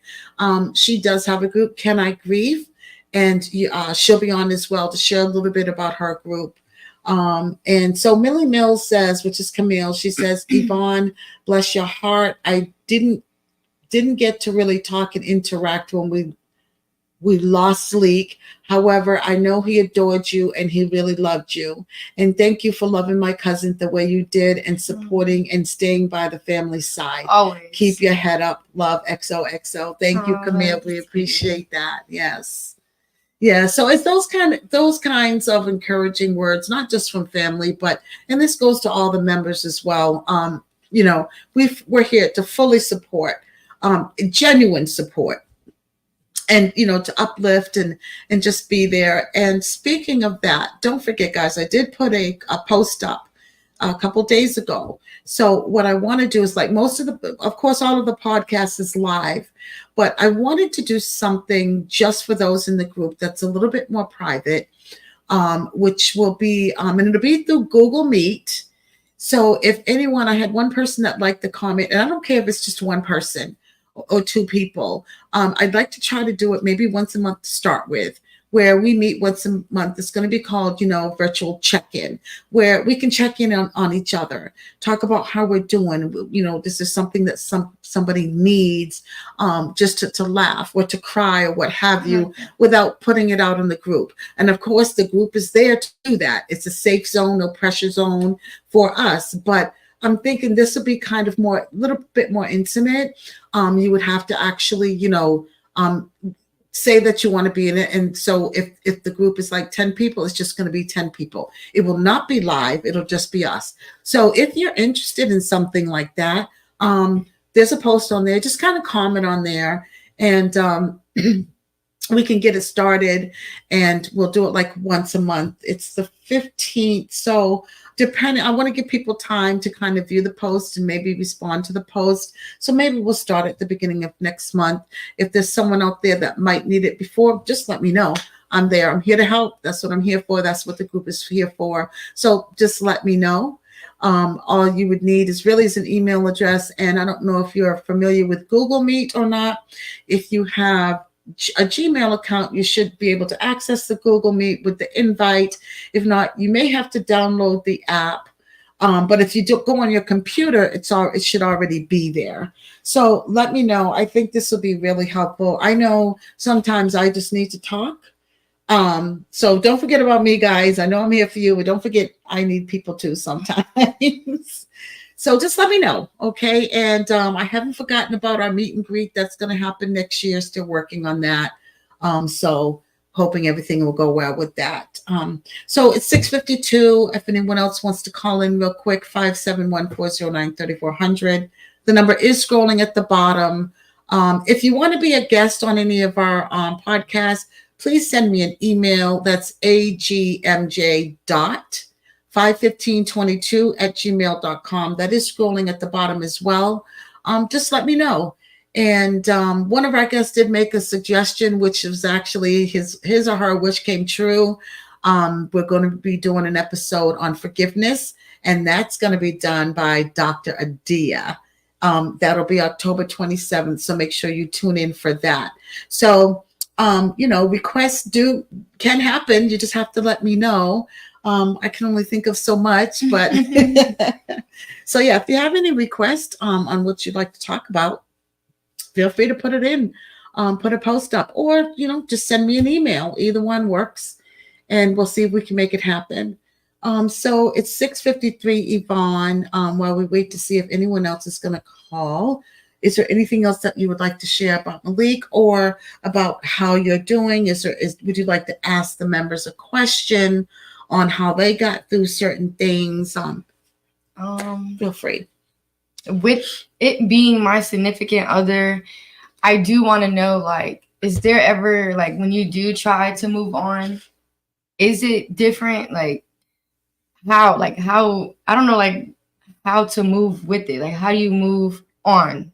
She does have a group, Can I Grieve? And she'll be on as well to share a little bit about her group. And so Millie Mills says, which is Camille, she says, Ivonne, bless your heart. I didn't get to really talk and interact when we lost Leek. However, I know he adored you and he really loved you. And thank you for loving my cousin the way you did and supporting and staying by the family side.
Always.
Keep your head up. Love, XOXO. Thank you, Camille. We
that's
appreciate that. Yes. Yeah, so it's those kinds of encouraging words, not just from family, and this goes to all the members as well. We're here to fully support, genuine support, and to uplift and just be there. And speaking of that, don't forget, guys, I did put a post up a couple days ago. So what I want to do is, like, of course, all of the podcast is live, but I wanted to do something just for those in the group that's a little bit more private, which will be, and it'll be through Google Meet. So if anyone, I had one person that liked the comment, and I don't care if it's just one person or two people. I'd like to try to do it maybe once a month to start with, where we meet once a month. It's going to be called, virtual check-in, where we can check in on each other, talk about how we're doing. This is something that somebody needs, just to laugh or to cry or what have you, without putting it out in the group. And of course, the group is there to do that. It's a safe zone, no pressure zone for us. But I'm thinking this will be kind of a little bit more intimate. You would have to actually, say that you want to be in it. And so if the group is like 10 people, it's just going to be 10 people. It will not be live. It'll just be us. So if you're interested in something like that, there's a post on there. Just kind of comment on there, and we can get it started, and we'll do it like once a month. It's the 15th. So I want to give people time to kind of view the post and maybe respond to the post. So maybe we'll start at the beginning of next month. If there's someone out there that might need it before, just let me know. I'm there. I'm here to help. That's what I'm here for. That's what the group is here for. So just let me know. All you would need is an email address. And I don't know if you're familiar with Google Meet or not. If you have a Gmail account, you should be able to access the Google Meet with the invite. If not, you may have to download the app. But if you do go on your computer, it should already be there. So let me know. I think this will be really helpful. I know sometimes I just need to talk. So don't forget about me, guys. I know I'm here for you, but don't forget I need people too sometimes. So just let me know, okay? And I haven't forgotten about our meet and greet that's going to happen next year. Still working on that. So hoping everything will go well with that. So it's 6:52. If anyone else wants to call in real quick, 571-409-3400. The number is scrolling at the bottom. If you want to be a guest on any of our podcasts, please send me an email. That's agmj.51522@gmail.com. That is scrolling at the bottom as well. Just let me know. And one of our guests did make a suggestion, which was actually his or her wish came true. We're going to be doing an episode on forgiveness, and that's going to be done by Dr. Adia. That'll be October 27th. So make sure you tune in for that. So, requests can happen. You just have to let me know. I can only think of so much, but so yeah, if you have any requests on what you'd like to talk about, feel free to put it in, put a post up, or, just send me an email. Either one works, and we'll see if we can make it happen. So it's 6:53, Yvonne, while we wait to see if anyone else is going to call. Is there anything else that you would like to share about Malik or about how you're doing? Would you like to ask the members a question on how they got through certain things? Feel free.
With it being my significant other, I do want to know, is there ever, when you do try to move on, is it different? How, I don't know, how to move with it. How do you move on?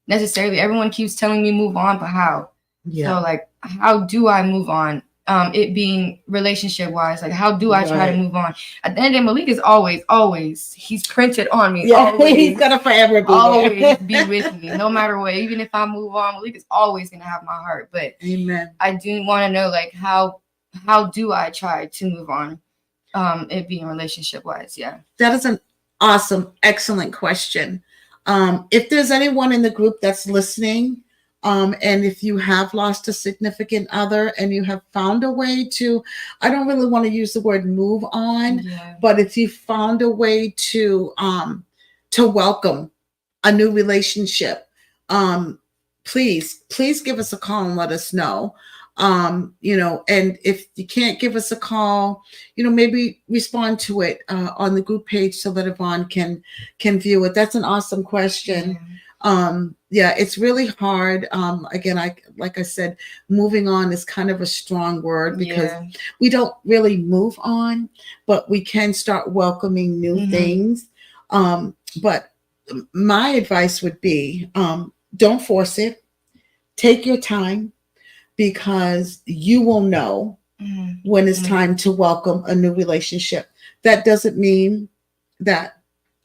Necessarily, everyone keeps telling me move on, but how? Yeah. So, how do I move on? It being relationship wise, how do I try to move on? At the end of the day, Malik is always he's printed on me.
Yeah, always, he's gonna forever be
always be with me, no matter what. Even if I move on, Malik is always gonna have my heart. But
amen.
I do want to know, how do I try to move on? It being relationship wise, yeah.
That is an awesome, excellent question. If there's anyone in the group that's listening, and if you have lost a significant other and you have found a way to, I don't really want to use the word move on, but if you found a way to welcome a new relationship, please give us a call and let us know. And if you can't give us a call, maybe respond to it on the group page so that Ivonne can view it. That's an awesome question. Yeah, it's really hard. Again, like I said, moving on is kind of a strong word because
Yeah.
we don't really move on, but we can start welcoming new
Mhm.
things. But my advice would be, don't force it. Take your time, because you will know
Mhm.
when it's
Mhm.
time to welcome a new relationship. That doesn't mean that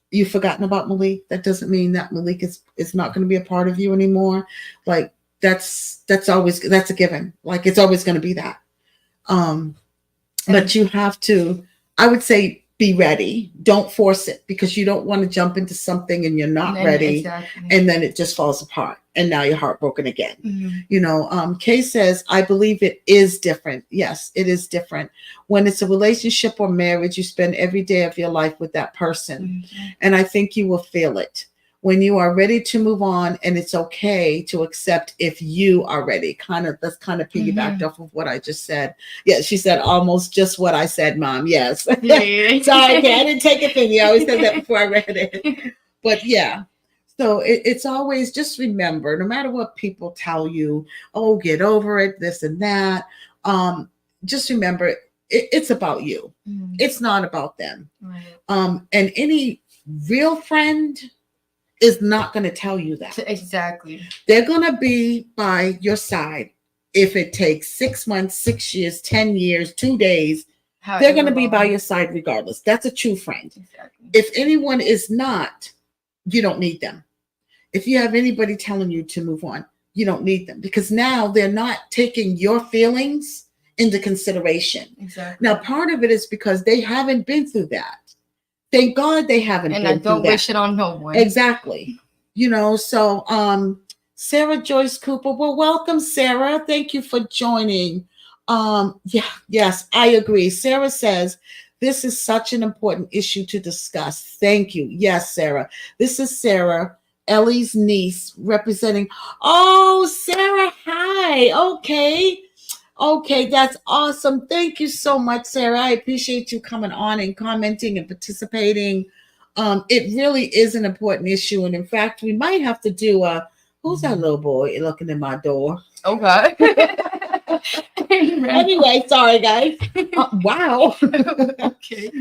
you've forgotten about Malik. That doesn't mean that Malik is not going to be a part of you anymore. Like that's a given. Like it's always going to be that. Um, but you have to, I would say, be ready. Don't force it, because you don't want to jump into something and you're not
Then-
ready,
Exactly.
and then it just falls apart, and now you're heartbroken again.
Mhm.
Kay says, I believe it is different. Yes, it is different. When it's a relationship or marriage, you spend every day of your life with that person.
Mhm.
And I think you will feel it when you are ready to move on, and it's okay to accept if you are ready. That's kind of piggybacked off of what I just said. Yeah, she said almost just what I said, Mom. Yes.
Yeah.
Sorry, okay, I didn't take it from you. I always said that before I read it. But yeah. So it's always, just remember, no matter what people tell you, oh, get over it, this and that. Just remember, it's about you.
Mhm.
It's not about them.
Right.
And any real friend is not going to tell you that.
Exactly.
They're going to be by your side. If it takes 6 months, 6 years, 10 years, 2 days, they're going to be by your side regardless. That's a true friend.
Exactly.
If anyone is not, you don't need them. If you have anybody telling you to move on, you don't need them, because now they're not taking your feelings into consideration.
Exactly.
Now, part of it is because they haven't been through that. Thank God they haven't
And
been
I don't
through
wish
that.
it on no one.
Exactly. So Sarah Joyce Cooper. Well, welcome, Sarah. Thank you for joining. Yes, I agree. Sarah says this is such an important issue to discuss. Thank you. Yes, Sarah. This is Sarah, Ellie's niece, representing. Oh, Sarah, hi. Okay, that's awesome. Thank you so much, Sarah. I appreciate you coming on and commenting and participating. It really is an important issue. And in fact, we might have to do who's that little boy looking in my door?
Okay.
Anyway, sorry guys. Wow.
Okay.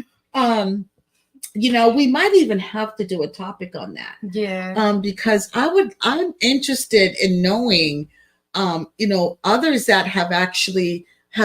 We might even have to do a topic on that.
Yeah.
Because I'm interested in knowing, others that have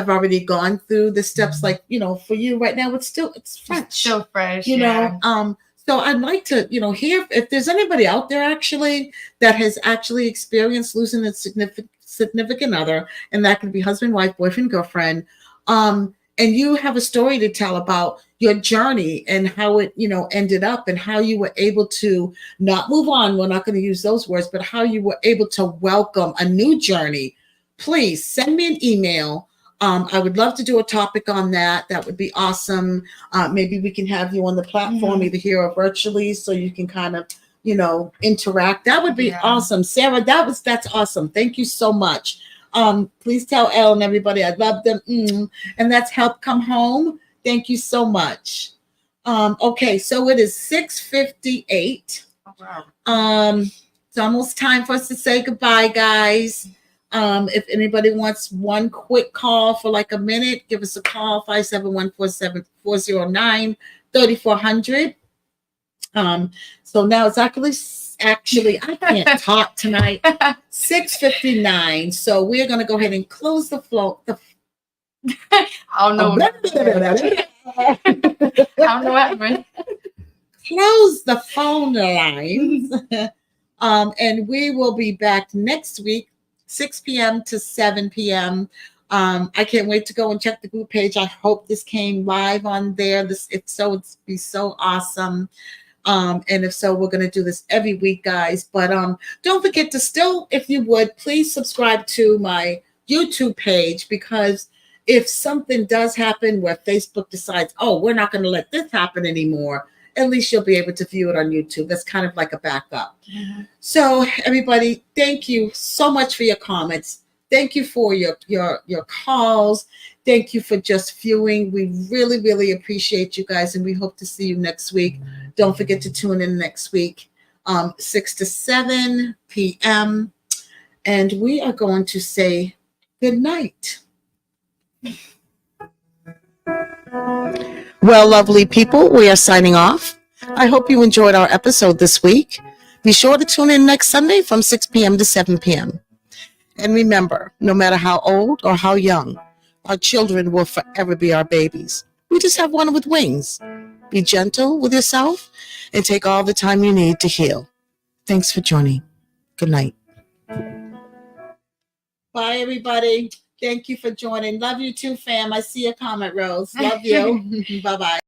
already gone through the steps. Like, for you right now, it's fresh.
Still fresh.
So I'd like to, hear if there's anybody out there actually that has actually experienced losing a significant other, and that could be husband, wife, boyfriend, girlfriend. And you have a story to tell about your journey and how it, ended up, and how you were able to not move on. We're not going to use those words, but how you were able to welcome a new journey. Please send me an email. I would love to do a topic on that. That would be awesome. Maybe we can have you on the platform, either here or virtually, so you can kind of, interact. That would be awesome. Sarah, that's awesome. Thank you so much. Please tell Elle and everybody I love them. And that's Help Come Home. Thank you so much. Okay, so it is 6:58.
Oh, wow.
It's almost time for us to say goodbye, guys. If anybody wants one quick call for like a minute, give us a call, 571-409-3400. So now it's actually I can't talk tonight. 6:59. So we're gonna go ahead and close the flow.
I don't know. I don't know what happened.
Close the phone lines. And we will be back next week, 6 p.m. to 7 p.m. I can't wait to go and check the group page. I hope this came live on there. If so, it'd be so awesome. And if so, we're going to do this every week, guys. But don't forget to still, if you would, please subscribe to my YouTube page, because if something does happen where Facebook decides, oh, we're not going to let this happen anymore, at least you'll be able to view it on YouTube. That's kind of like a backup. Mm-hmm. So everybody, thank you so much for your comments. Thank you for your calls. Thank you for just viewing. We really, really appreciate you guys, and we hope to see you next week. Don't forget to tune in next week. 6 to 7 p.m. And we are going to say good night. Well, lovely people, we are signing off. I hope you enjoyed our episode this week. Be sure to tune in next Sunday from 6 p.m. to 7 p.m. And remember, no matter how old or how young, our children will forever be our babies. We just have one with wings. Be gentle with yourself and take all the time you need to heal. Thanks for joining. Good night. Bye, everybody. Thank you for joining. Love you too, fam. I see your comment, Rose. Love you. Bye-bye.